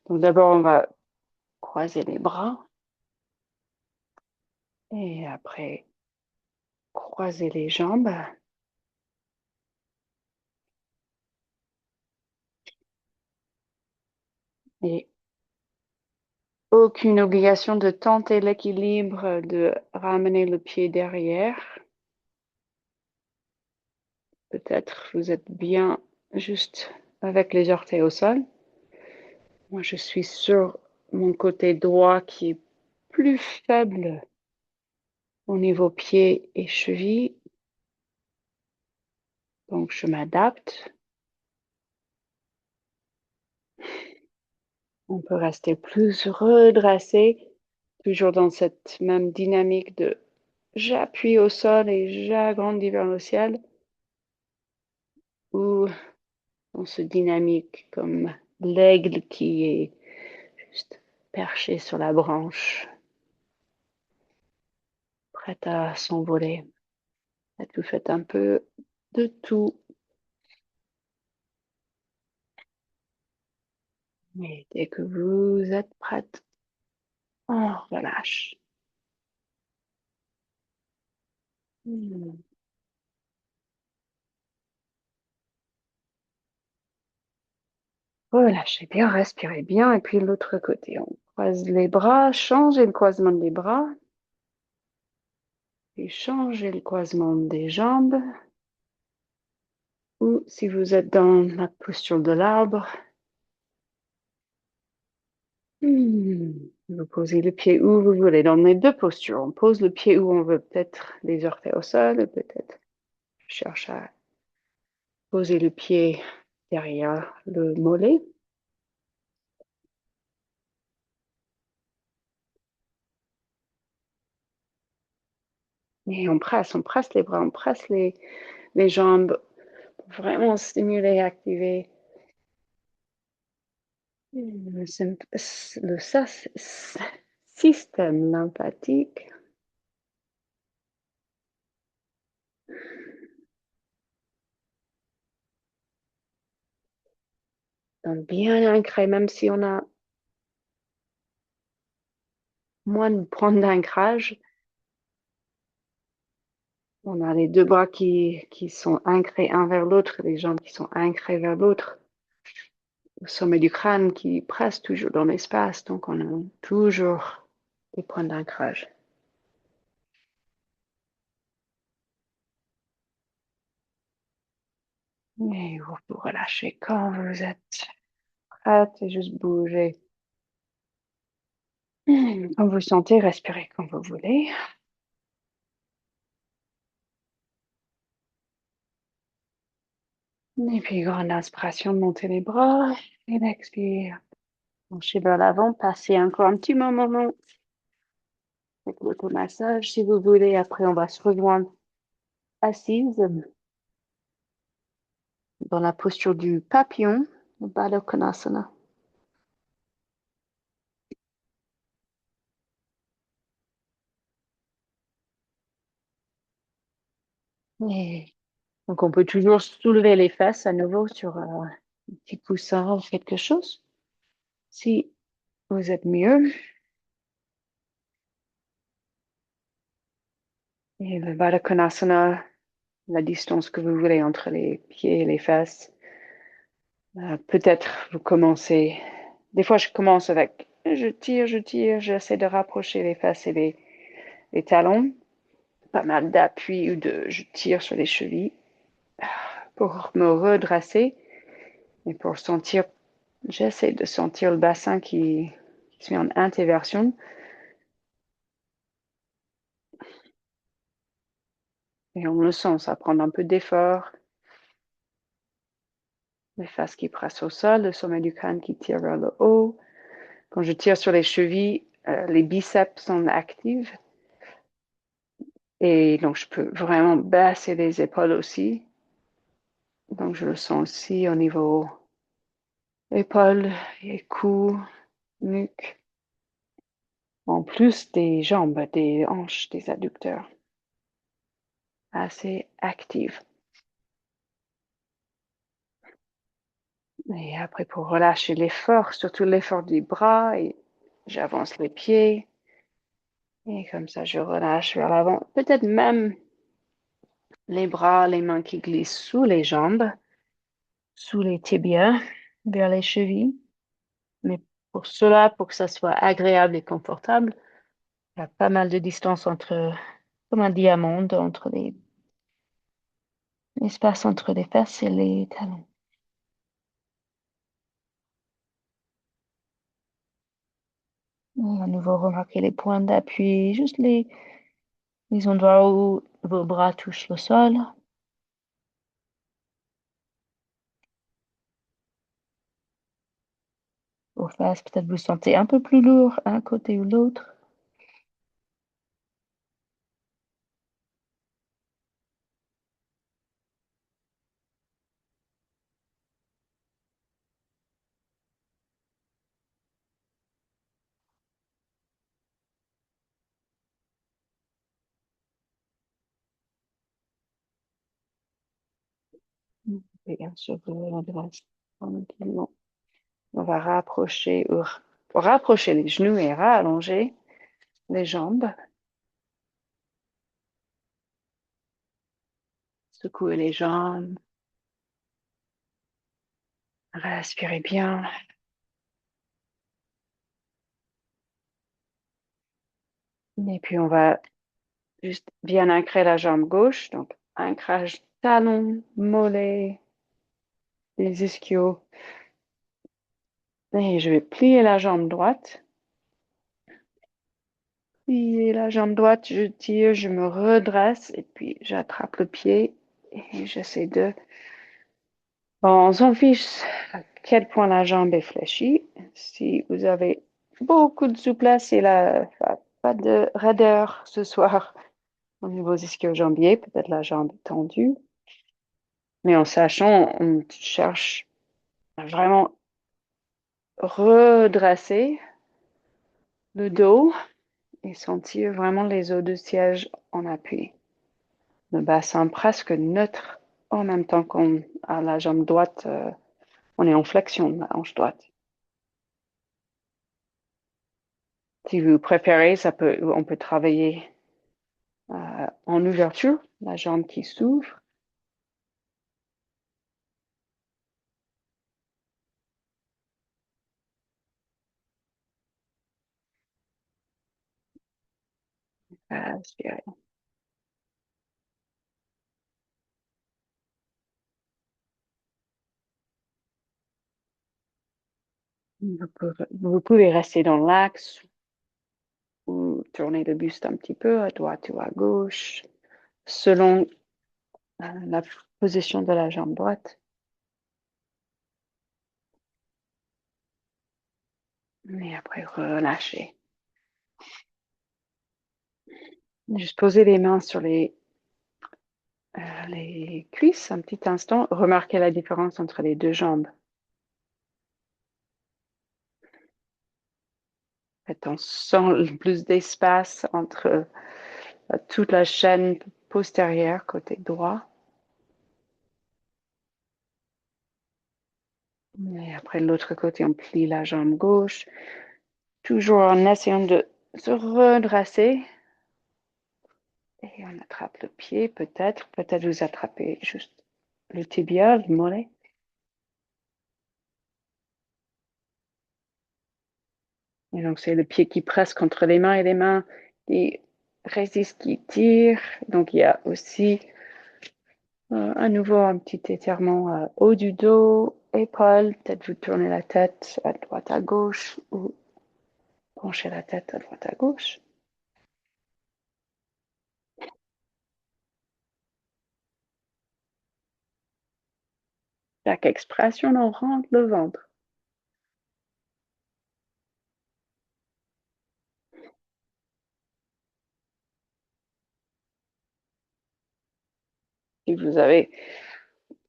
[SPEAKER 1] Donc d'abord, on va croiser les bras et après croiser les jambes. Et aucune obligation de tenter l'équilibre, de ramener le pied derrière. Peut-être vous êtes bien juste avec les orteils au sol. Moi, je suis sur mon côté droit qui est plus faible au niveau pied et cheville. Donc, je m'adapte. On peut rester plus redressé, toujours dans cette même dynamique de j'appuie au sol et j'agrandis vers le ciel, ou dans ce dynamique comme l'aigle qui est juste perché sur la branche, prête à s'envoler. Vous faites un peu de tout. Et dès que vous êtes prête, on relâche. Relâchez bien, respirez bien. Et puis l'autre côté, on croise les bras, changez le croisement des bras. Et changez le croisement des jambes. Ou si vous êtes dans la posture de l'arbre, Vous posez le pied où vous voulez. Dans les deux postures, on pose le pied où on veut, peut-être les orteils au sol, peut-être je cherche à poser le pied derrière le mollet. Et on presse les bras, on presse les jambes pour vraiment stimuler et activer le, système lymphatique. Donc bien ancré, même si on a moins de points d'ancrage, on a les deux bras qui sont ancrés un vers l'autre, les jambes qui sont ancrées vers l'autre, le sommet du crâne qui presse toujours dans l'espace, donc on a toujours des points d'ancrage. Et vous relâchez quand vous êtes prête et juste bouger. Quand vous sentez, respirez quand vous voulez. Et puis, grande inspiration, montez les bras. Et l'expire. Penchez vers l'avant, passez encore un petit moment avec l'automassage si vous voulez. Après, on va se rejoindre assise dans la posture du papillon, le Baddha Konasana. Et donc, on peut toujours soulever les fesses à nouveau sur un petit coussin ou quelque chose. Si vous êtes mieux. Et le Baddha Konasana, la distance que vous voulez entre les pieds et les fesses. Peut-être vous commencez. Des fois, je commence avec je tire, j'essaie de rapprocher les fesses et les talons. Pas mal d'appui ou je tire sur les chevilles pour me redresser et pour sentir. J'essaie de sentir le bassin qui est en inversion. Et on le sent, ça prend un peu d'effort. Les fesses qui pressent au sol, le sommet du crâne qui tire vers le haut. Quand je tire sur les chevilles, les biceps sont actifs. Et donc, je peux vraiment baisser les épaules aussi. Donc, je le sens aussi au niveau épaules et cou, nuque. En plus des jambes, des hanches, des adducteurs. Assez actives. Et après, pour relâcher l'effort, surtout l'effort du bras, et j'avance les pieds. Et comme ça, je relâche vers l'avant. Peut-être même les bras, les mains qui glissent sous les jambes, sous les tibias, vers les chevilles. Mais pour cela, pour que ça soit agréable et confortable, il y a pas mal de distance comme un diamant, entre l'espace entre les fesses et les talons. Et à nouveau, remarquez les points d'appui, juste les endroits où vos bras touchent le sol. Vos fesses, peut-être vous sentez un peu plus lourd un côté ou l'autre. Et bien sûr, vous redressez tranquillement. On va rapprocher les genoux et rallonger les jambes. Secouez les jambes. Respirez bien. Et puis, on va juste bien ancrer la jambe gauche. Donc, ancrage talon, mollet, les ischios. Et je vais plier la jambe droite. Plier la jambe droite, je tire, je me redresse et puis j'attrape le pied et j'essaie de... Bon, on s'en fiche à quel point la jambe est fléchie. Si vous avez beaucoup de souplesse et pas de raideur ce soir au niveau des ischio-jambiers, peut-être la jambe est tendue. Mais en sachant, on cherche à vraiment redresser le dos et sentir vraiment les os de siège en appui. Le bassin presque neutre en même temps qu'on a la jambe droite, on est en flexion, la hanche droite. Si vous préférez, on peut travailler en ouverture, la jambe qui s'ouvre. Inspirez. Vous pouvez rester dans l'axe ou tourner le buste un petit peu à droite ou à gauche, selon la position de la jambe droite. Et après, relâchez. Juste poser les mains sur les cuisses un petit instant. Remarquez la différence entre les deux jambes. En fait, on sent plus d'espace entre toute la chaîne postérieure, côté droit. Et après, de l'autre côté, on plie la jambe gauche, toujours en essayant de se redresser. Et on attrape le pied, peut-être. Peut-être vous attrapez juste le tibia, le mollet. Et donc, c'est le pied qui presse contre les mains et les mains qui résistent, qui tirent. Donc, il y a aussi à nouveau un petit étirement haut du dos, épaules. Peut-être vous tournez la tête à droite, à gauche ou penchez la tête à droite, à gauche. Chaque expression, on rentre le ventre. Si vous avez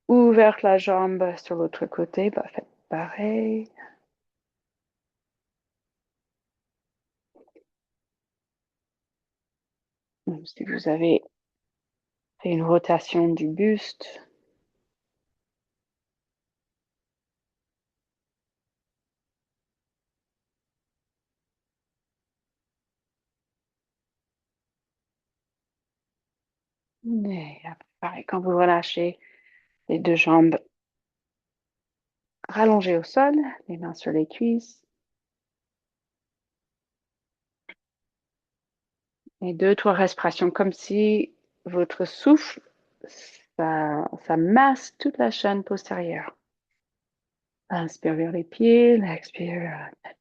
[SPEAKER 1] ouvert la jambe sur l'autre côté, bah, faites pareil. Si vous avez fait une rotation du buste, et pareil, quand vous relâchez les deux jambes rallongées au sol, les mains sur les cuisses, et deux, trois respirations comme si votre souffle, ça masse toute la chaîne postérieure. Inspire vers les pieds, expire vers la tête.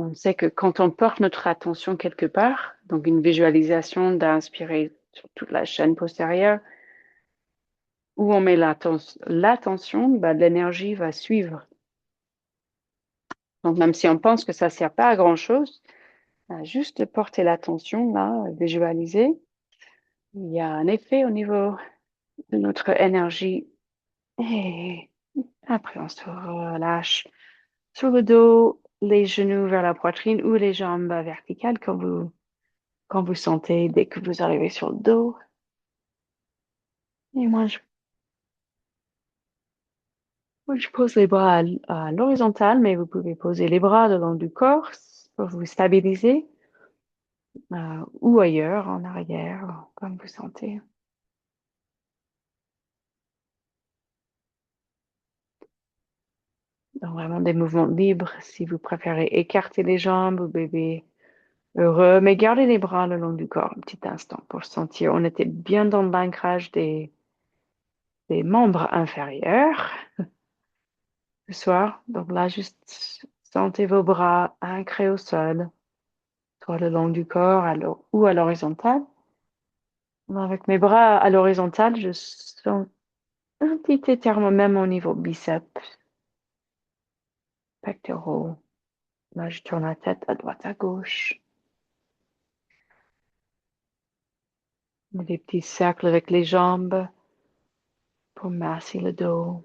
[SPEAKER 1] On sait que quand on porte notre attention quelque part, donc une visualisation d'inspirer sur toute la chaîne postérieure, où on met l'attention, bah, l'énergie va suivre. Donc, même si on pense que ça ne sert pas à grand-chose, juste de porter l'attention, là, visualiser, il y a un effet au niveau de notre énergie. Et après, on se relâche sur le dos, les genoux vers la poitrine ou les jambes verticales quand vous sentez dès que vous arrivez sur le dos. Et moi, je pose les bras à l'horizontale, mais vous pouvez poser les bras le long du corps pour vous stabiliser ou ailleurs, en arrière, comme vous sentez. Donc, vraiment des mouvements libres. Si vous préférez écarter les jambes ou bébé heureux, mais gardez les bras le long du corps un petit instant pour sentir. On était bien dans l'ancrage des membres inférieurs ce soir. Donc là, juste sentez vos bras ancrés au sol, soit le long du corps ou à l'horizontale. Avec mes bras à l'horizontale, je sens un petit étirement même au niveau biceps, pectoraux. Là, je tourne la tête à droite, à gauche. Des petits cercles avec les jambes pour masser le dos.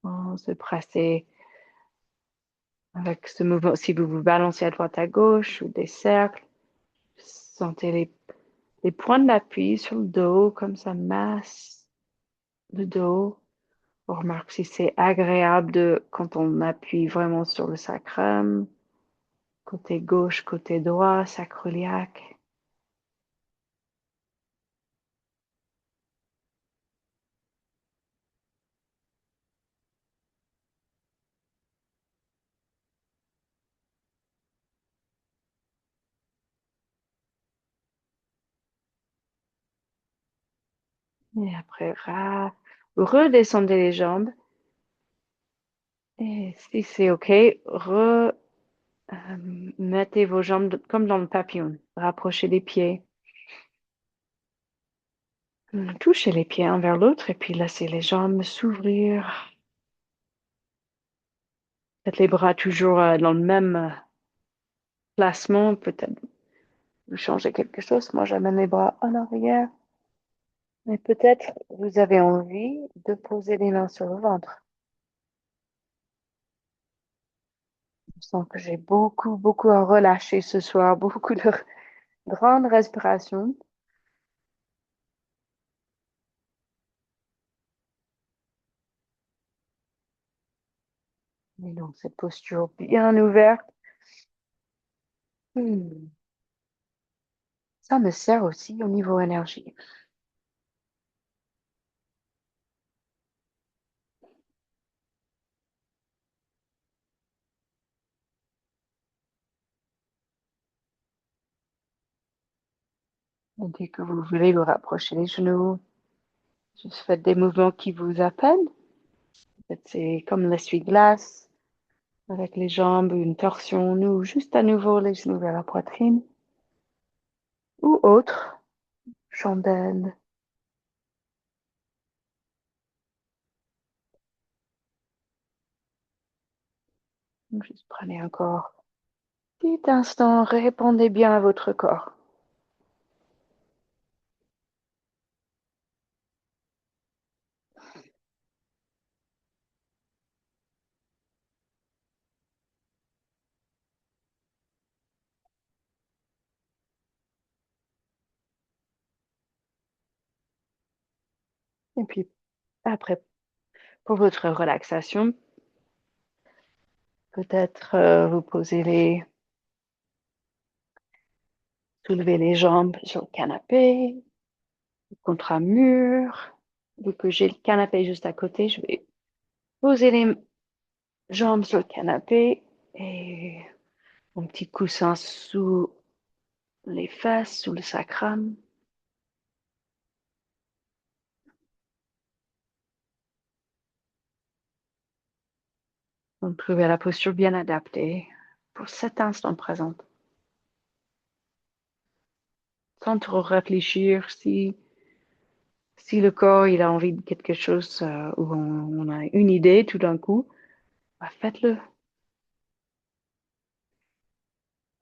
[SPEAKER 1] On se presser avec ce mouvement. Si vous vous balancez à droite, à gauche ou des cercles, sentez les points d'appui sur le dos, comme ça masse le dos. On remarque si c'est agréable quand on appuie vraiment sur le sacrum, côté gauche, côté droit, sacroiliaque. Et après, redescendez les jambes. Et si c'est OK, mettez vos jambes comme dans le papillon. Rapprochez les pieds. Touchez les pieds un vers l'autre et puis laissez les jambes s'ouvrir. Faites les bras toujours dans le même placement. Peut-être vous changez quelque chose. Moi, j'amène les bras en arrière. Mais peut-être vous avez envie de poser les mains sur le ventre. Je sens que j'ai beaucoup, beaucoup à relâcher ce soir. Beaucoup de grandes respirations. Et donc, cette posture bien ouverte. Hmm. Ça me sert aussi au niveau énergie. Et dès que vous voulez vous rapprocher les genoux, juste faites des mouvements qui vous appellent. Peut-être c'est comme l'essuie-glace avec les jambes, une torsion, ou juste à nouveau les genoux vers la poitrine. Ou autre, chandelle. Donc, juste prenez encore un petit instant, répondez bien à votre corps. Et puis après, pour votre relaxation, peut-être vous soulevez les jambes sur le canapé, contre un mur. Vu que j'ai le canapé juste à côté, je vais poser les jambes sur le canapé et mon petit coussin sous les fesses, sous le sacrum. Donc, trouver la posture bien adaptée pour cet instant présent. Sans trop réfléchir si le corps il a envie de quelque chose ou on a une idée tout d'un coup, bah, faites-le.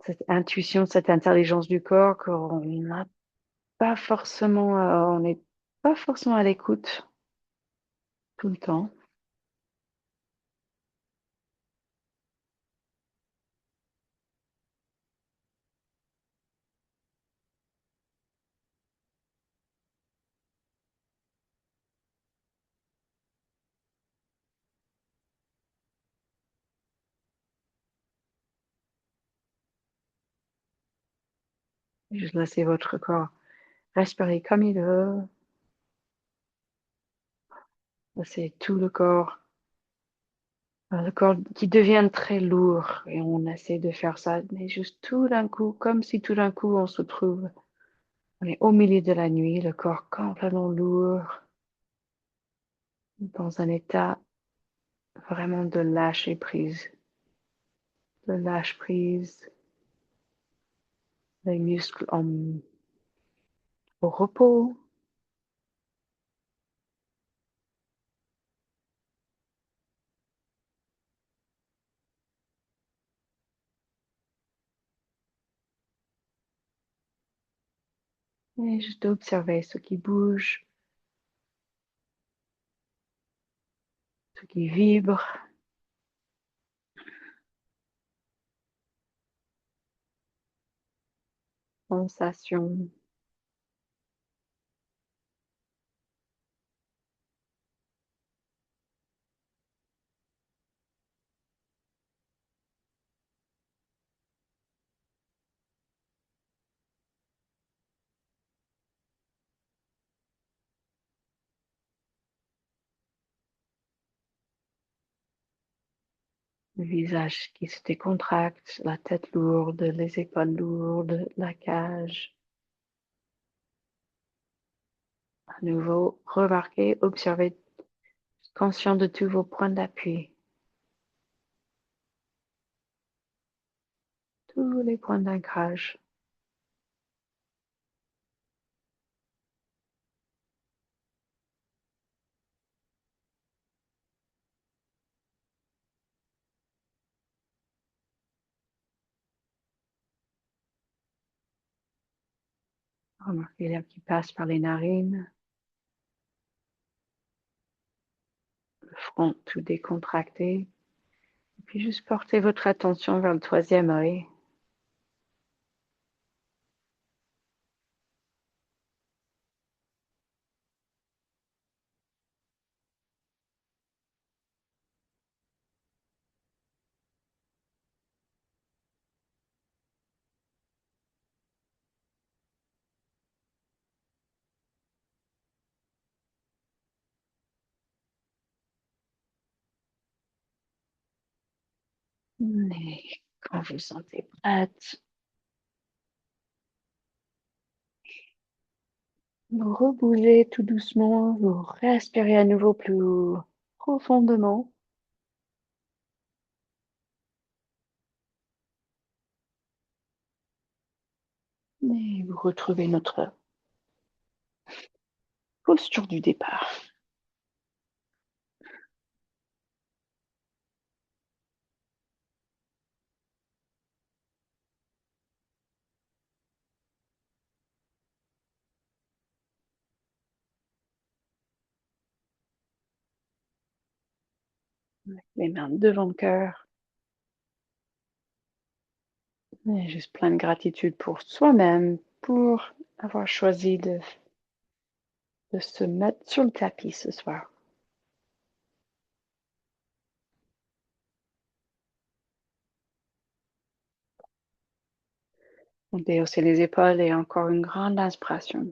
[SPEAKER 1] Cette intuition, cette intelligence du corps qu'on n'a pas forcément, on n'est pas forcément à l'écoute tout le temps. Juste laissez votre corps Respirer comme il veut. C'est tout le corps qui devient très lourd et on essaie de faire ça, mais juste tout d'un coup, comme si tout d'un coup on se trouve, on est au milieu de la nuit, le corps complètement lourd, dans un état vraiment de lâcher prise, les muscles au repos, et juste observer ce qui bouge, ce qui vibre, sensation. Le visage qui se décontracte, la tête lourde, les épaules lourdes, la cage. À nouveau, remarquez, observez, conscient de tous vos points d'appui, tous les points d'ancrage. Remarquez l'air qui passe par les narines, le front tout décontracté. Et puis juste portez votre attention vers le troisième œil. Et quand vous sentez prête, vous rebougez tout doucement, vous respirez à nouveau plus profondément. Et vous retrouvez notre posture du départ. Les mains devant le cœur. Et juste plein de gratitude pour soi-même, pour avoir choisi de se mettre sur le tapis ce soir. On déhausser les épaules et encore une grande inspiration.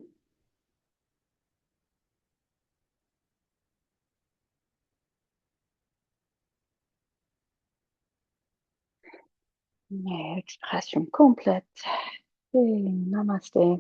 [SPEAKER 1] Et expiration complète. Et namasté.